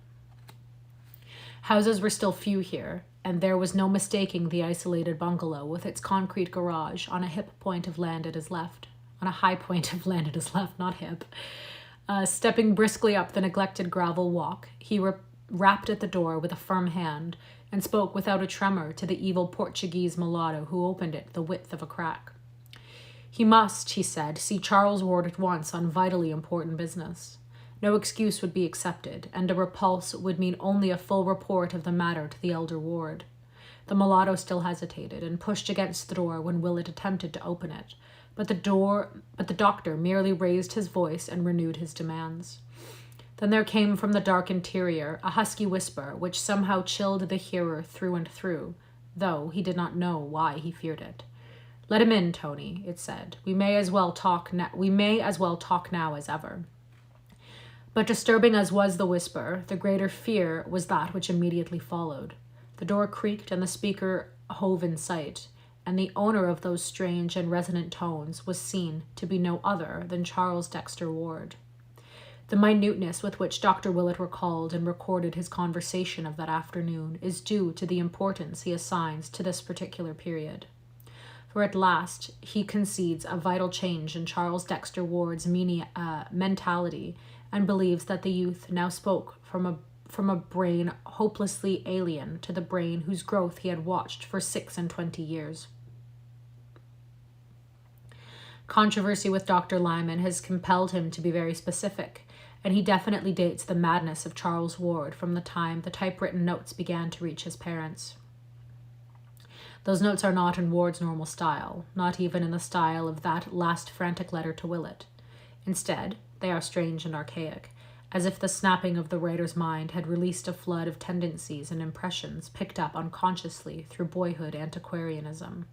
A: Houses were still few here, and there was no mistaking the isolated bungalow with its concrete garage on a hip point of land at his left. On a high point of land at his left, not hip. Stepping briskly up the neglected gravel walk, he rapped at the door with a firm hand and spoke without a tremor to the evil Portuguese mulatto who opened it the width of a crack. He must, he said, see Charles Ward at once on vitally important business. No excuse would be accepted, and a repulse would mean only a full report of the matter to the elder Ward. The mulatto still hesitated and pushed against the door when Willett attempted to open it, but the doctor merely raised his voice and renewed his demands. Then there came from the dark interior a husky whisper which somehow chilled the hearer through and through, though he did not know why he feared it. "Let him in, Tony," it said. We may as well talk now as ever." But disturbing as was the whisper, the greater fear was that which immediately followed. The door creaked and the speaker hove in sight, and the owner of those strange and resonant tones was seen to be no other than Charles Dexter Ward. The minuteness with which Dr. Willett recalled and recorded his conversation of that afternoon is due to the importance he assigns to this particular period. For at last he concedes a vital change in Charles Dexter Ward's mentality and believes that the youth now spoke from a brain hopelessly alien to the brain whose growth he had watched for 26 years. Controversy with Dr. Lyman has compelled him to be very specific, and he definitely dates the madness of Charles Ward from the time the typewritten notes began to reach his parents. Those notes are not in Ward's normal style, not even in the style of that last frantic letter to Willett. Instead, they are strange and archaic, as if the snapping of the writer's mind had released a flood of tendencies and impressions picked up unconsciously through boyhood antiquarianism.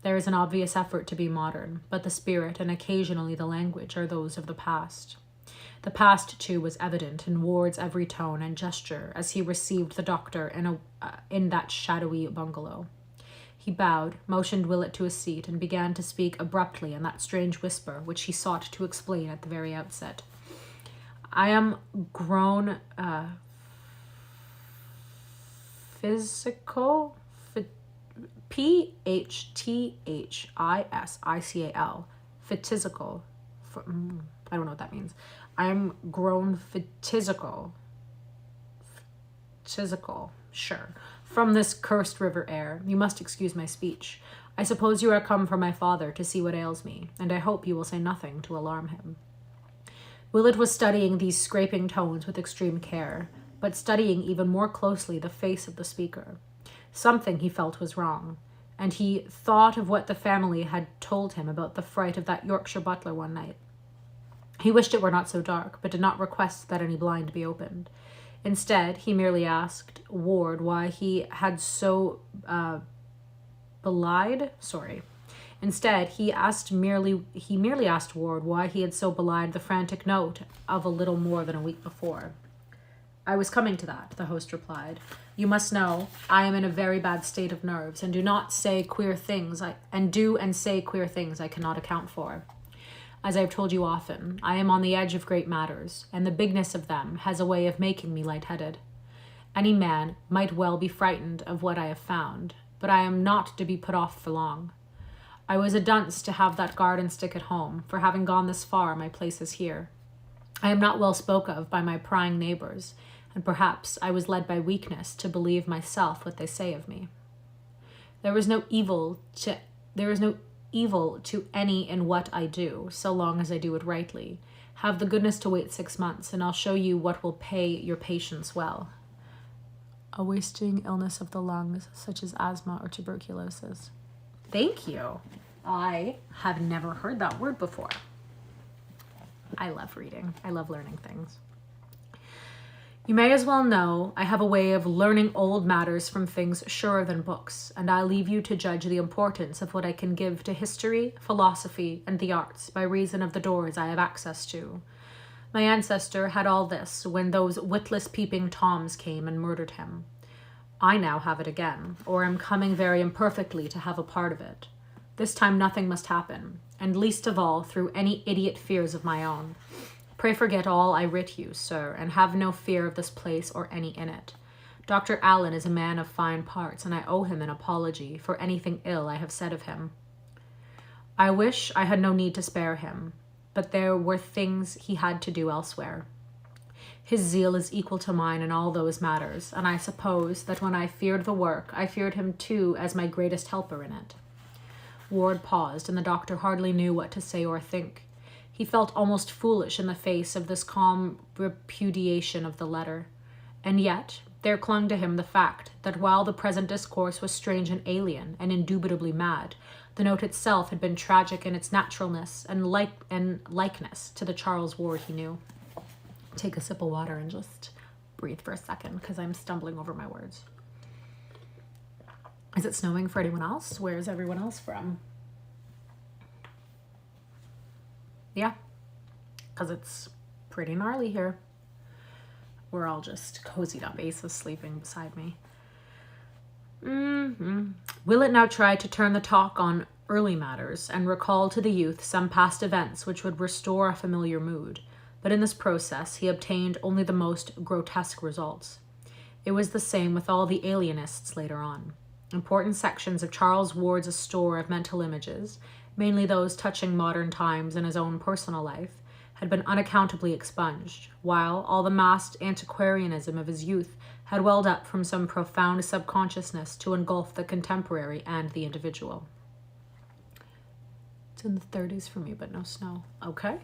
A: There is an obvious effort to be modern, but the spirit and occasionally the language are those of the past. The past, too, was evident in Ward's every tone and gesture as he received the doctor in that shadowy bungalow. He bowed, motioned Willett to a seat, and began to speak abruptly in that strange whisper which he sought to explain at the very outset. I am grown physical, Phthisical, physical. I don't know what that means. I am grown physical, sure. From this cursed river air, you must excuse my speech. I suppose you are come from my father to see what ails me, and I hope you will say nothing to alarm him. Willett was studying these scraping tones with extreme care, but studying even more closely the face of the speaker. Something he felt was wrong, and he thought of what the family had told him about the fright of that Yorkshire butler one night. He wished it were not so dark, but did not request that any blind be opened. Instead, he merely asked Ward why he had so Instead, he merely asked Ward why he had so belied the frantic note of a little more than a week before. I was coming to that, the host replied. You must know I am in a very bad state of nerves, and do say queer things I cannot account for. As I've told you often, I am on the edge of great matters, and the bigness of them has a way of making me lightheaded. Any man might well be frightened of what I have found, but I am not to be put off for long. I was a dunce to have that garden stick at home, for having gone this far, my place is here. I am not well spoke of by my prying neighbours, and perhaps I was led by weakness to believe myself what they say of me. There is no evil to any in what I do, so long as I do it rightly. Have the goodness to wait 6 months, and I'll show you what will pay your patients well. A wasting illness of the lungs, such as asthma or tuberculosis. Thank you. I have never heard that word before. I love reading. I love learning things. You may as well know I have a way of learning old matters from things surer than books, and I leave you to judge the importance of what I can give to history, philosophy, and the arts by reason of the doors I have access to. My ancestor had all this when those witless peeping Toms came and murdered him. I now have it again, or am coming very imperfectly to have a part of it. This time nothing must happen, and least of all through any idiot fears of my own. Pray forget all I writ you, sir, and have no fear of this place or any in it. Dr. Allen is a man of fine parts, and I owe him an apology for anything ill I have said of him. I wish I had no need to spare him, but there were things he had to do elsewhere. His zeal is equal to mine in all those matters, and I suppose that when I feared the work, I feared him too as my greatest helper in it. Ward paused, and the doctor hardly knew what to say or think. He felt almost foolish in the face of this calm repudiation of the letter. And yet, there clung to him the fact that while the present discourse was strange and alien, and indubitably mad, the note itself had been tragic in its naturalness and likeness to the Charles Ward he knew. Take a sip of water and just breathe for a second, because I'm stumbling over my words. Is it snowing for anyone else? Where is everyone else from? Yeah, because it's pretty gnarly here. We're all just cozied up. Ace is sleeping beside me. Willett now tried to turn the talk on early matters and recall to the youth some past events which would restore a familiar mood, but in this process he obtained only the most grotesque results. It was the same with all the alienists later on. Important sections of Charles Ward's store of mental images, mainly those touching modern times and his own personal life, had been unaccountably expunged, while all the massed antiquarianism of his youth had welled up from some profound subconsciousness to engulf the contemporary and the individual. It's in the 30s for me, but no snow. Okay.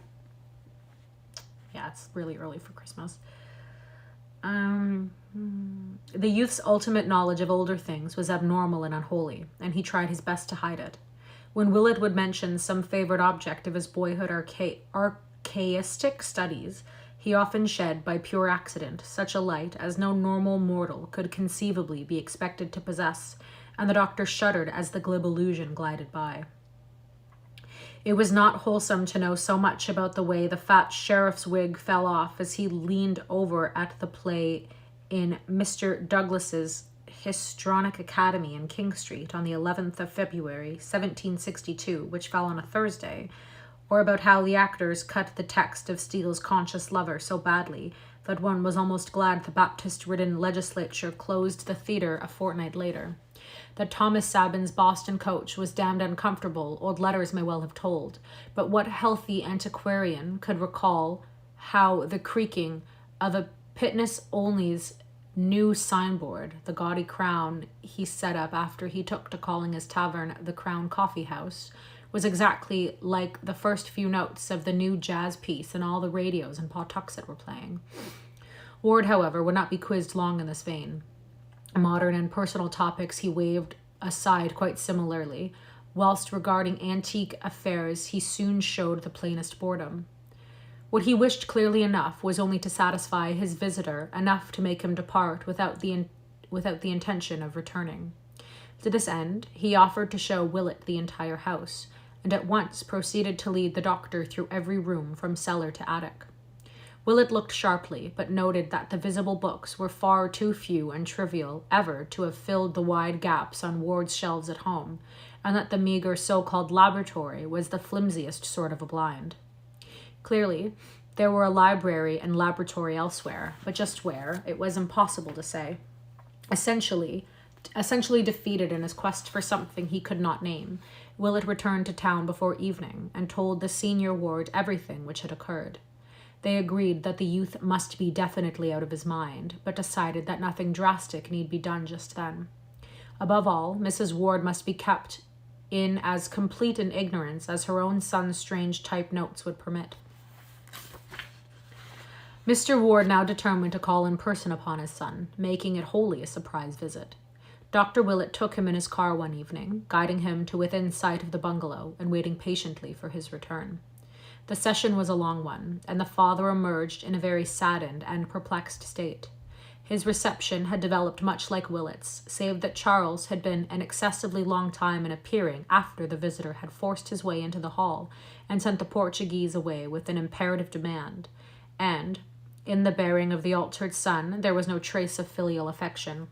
A: Yeah, it's really early for Christmas. The youth's ultimate knowledge of older things was abnormal and unholy, and he tried his best to hide it. When Willett would mention some favorite object of his boyhood archaistic studies, he often shed, by pure accident, such a light as no normal mortal could conceivably be expected to possess, and the doctor shuddered as the glib allusion glided by. It was not wholesome to know so much about the way the fat sheriff's wig fell off as he leaned over at the play in Mr. Douglas's Histrionic Academy in King Street on the 11th of February, 1762, which fell on a Thursday, or about how the actors cut the text of Steele's Conscious Lover so badly that one was almost glad the Baptist-ridden legislature closed the theater a fortnight later. That Thomas Sabin's Boston coach was damned uncomfortable, old letters may well have told, but what healthy antiquarian could recall how the creaking of a Pitness Olney's new signboard, the gaudy Crown he set up after he took to calling his tavern the Crown Coffee House, was exactly like the first few notes of the new jazz piece and all the radios in Pawtuxet were playing. Ward, however, would not be quizzed long in this vein. Modern and personal topics he waved aside quite similarly, whilst regarding antique affairs he soon showed the plainest boredom. What he wished clearly enough was only to satisfy his visitor enough to make him depart without the intention of returning. To this end, he offered to show Willett the entire house, and at once proceeded to lead the doctor through every room from cellar to attic. Willett looked sharply, but noted that the visible books were far too few and trivial ever to have filled the wide gaps on Ward's shelves at home, and that the meager so-called laboratory was the flimsiest sort of a blind. Clearly, there were a library and laboratory elsewhere, but just where, it was impossible to say. Essentially defeated in his quest for something he could not name, Willett returned to town before evening and told the senior ward everything which had occurred. They agreed that the youth must be definitely out of his mind, but decided that nothing drastic need be done just then. Above all, Mrs. Ward must be kept in as complete an ignorance as her own son's strange type notes would permit. Mr. Ward now determined to call in person upon his son, making it wholly a surprise visit. Dr. Willett took him in his car one evening, guiding him to within sight of the bungalow and waiting patiently for his return. The session was a long one, and the father emerged in a very saddened and perplexed state. His reception had developed much like Willett's, save that Charles had been an excessively long time in appearing after the visitor had forced his way into the hall and sent the Portuguese away with an imperative demand, and, in the bearing of the altered son, there was no trace of filial affection.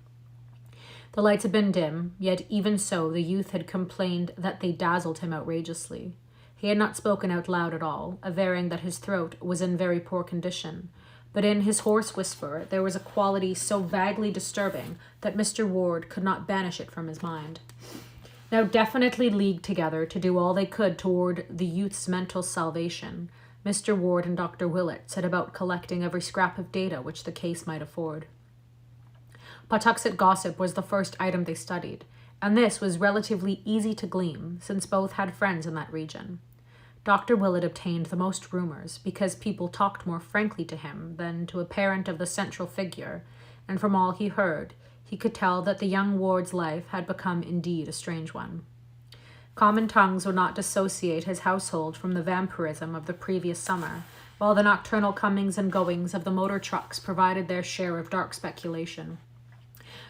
A: The lights had been dim, yet even so the youth had complained that they dazzled him outrageously. He had not spoken out loud at all, averring that his throat was in very poor condition, but in his hoarse whisper there was a quality so vaguely disturbing that Mr. Ward could not banish it from his mind. Now definitely leagued together to do all they could toward the youth's mental salvation, Mr. Ward and Dr. Willett set about collecting every scrap of data which the case might afford. Pawtuxet gossip was the first item they studied, and this was relatively easy to glean, since both had friends in that region. Dr. Willett obtained the most rumors, because people talked more frankly to him than to a parent of the central figure, and from all he heard, he could tell that the young ward's life had become indeed a strange one. Common tongues would not dissociate his household from the vampirism of the previous summer, while the nocturnal comings and goings of the motor trucks provided their share of dark speculation.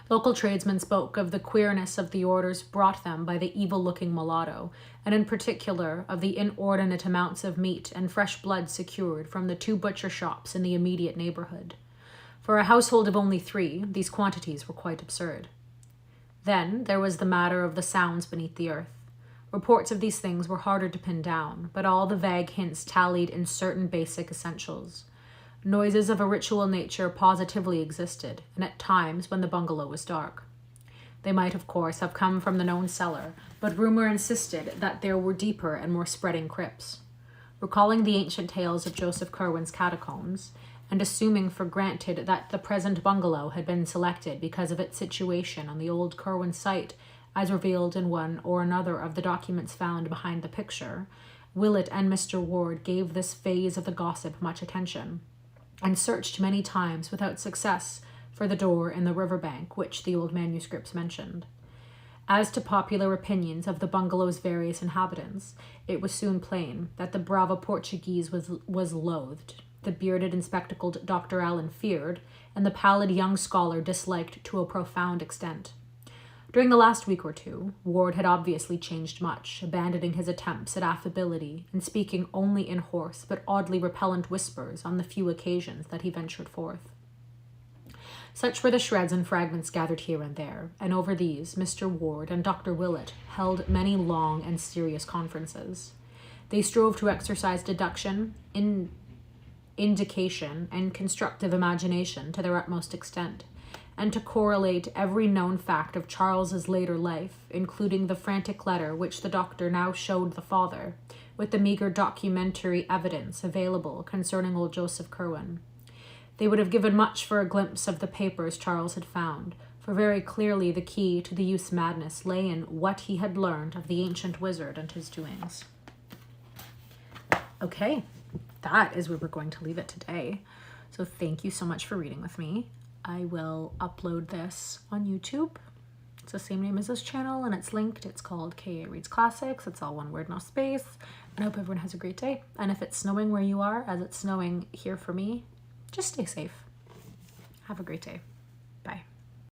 A: Local tradesmen spoke of the queerness of the orders brought them by the evil-looking mulatto, and in particular of the inordinate amounts of meat and fresh blood secured from the 2 butcher shops in the immediate neighborhood. For a household of only 3, these quantities were quite absurd. Then there was the matter of the sounds beneath the earth. Reports of these things were harder to pin down, but all the vague hints tallied in certain basic essentials. Noises of a ritual nature positively existed, and at times when the bungalow was dark. They might, of course, have come from the known cellar, but rumor insisted that there were deeper and more spreading crypts. Recalling the ancient tales of Joseph Curwen's catacombs, and assuming for granted that the present bungalow had been selected because of its situation on the old Curwen site, as revealed in one or another of the documents found behind the picture, Willett and Mr. Ward gave this phase of the gossip much attention, and searched many times without success for the door in the riverbank which the old manuscripts mentioned. As to popular opinions of the bungalow's various inhabitants, it was soon plain that the bravo Portuguese was loathed, the bearded and spectacled Dr. Allen feared, and the pallid young scholar disliked to a profound extent. During the last week or 2, Ward had obviously changed much, abandoning his attempts at affability and speaking only in hoarse but oddly repellent whispers on the few occasions that he ventured forth. Such were the shreds and fragments gathered here and there, and over these Mr. Ward and Dr. Willett held many long and serious conferences. They strove to exercise deduction, indication, and constructive imagination to their utmost extent, and to correlate every known fact of Charles's later life, including the frantic letter which the doctor now showed the father, with the meager documentary evidence available concerning old Joseph Curwen. They would have given much for a glimpse of the papers Charles had found, for very clearly the key to the youth's madness lay in what he had learned of the ancient wizard and his doings. Okay, that is where we're going to leave it today. So thank you so much for reading with me. I will upload this on YouTube. It's the same name as this channel, and it's linked. It's called K.A. Reads Classics. It's all one word, no space. And I hope everyone has a great day. And if it's snowing where you are, as it's snowing here for me, just stay safe. Have a great day.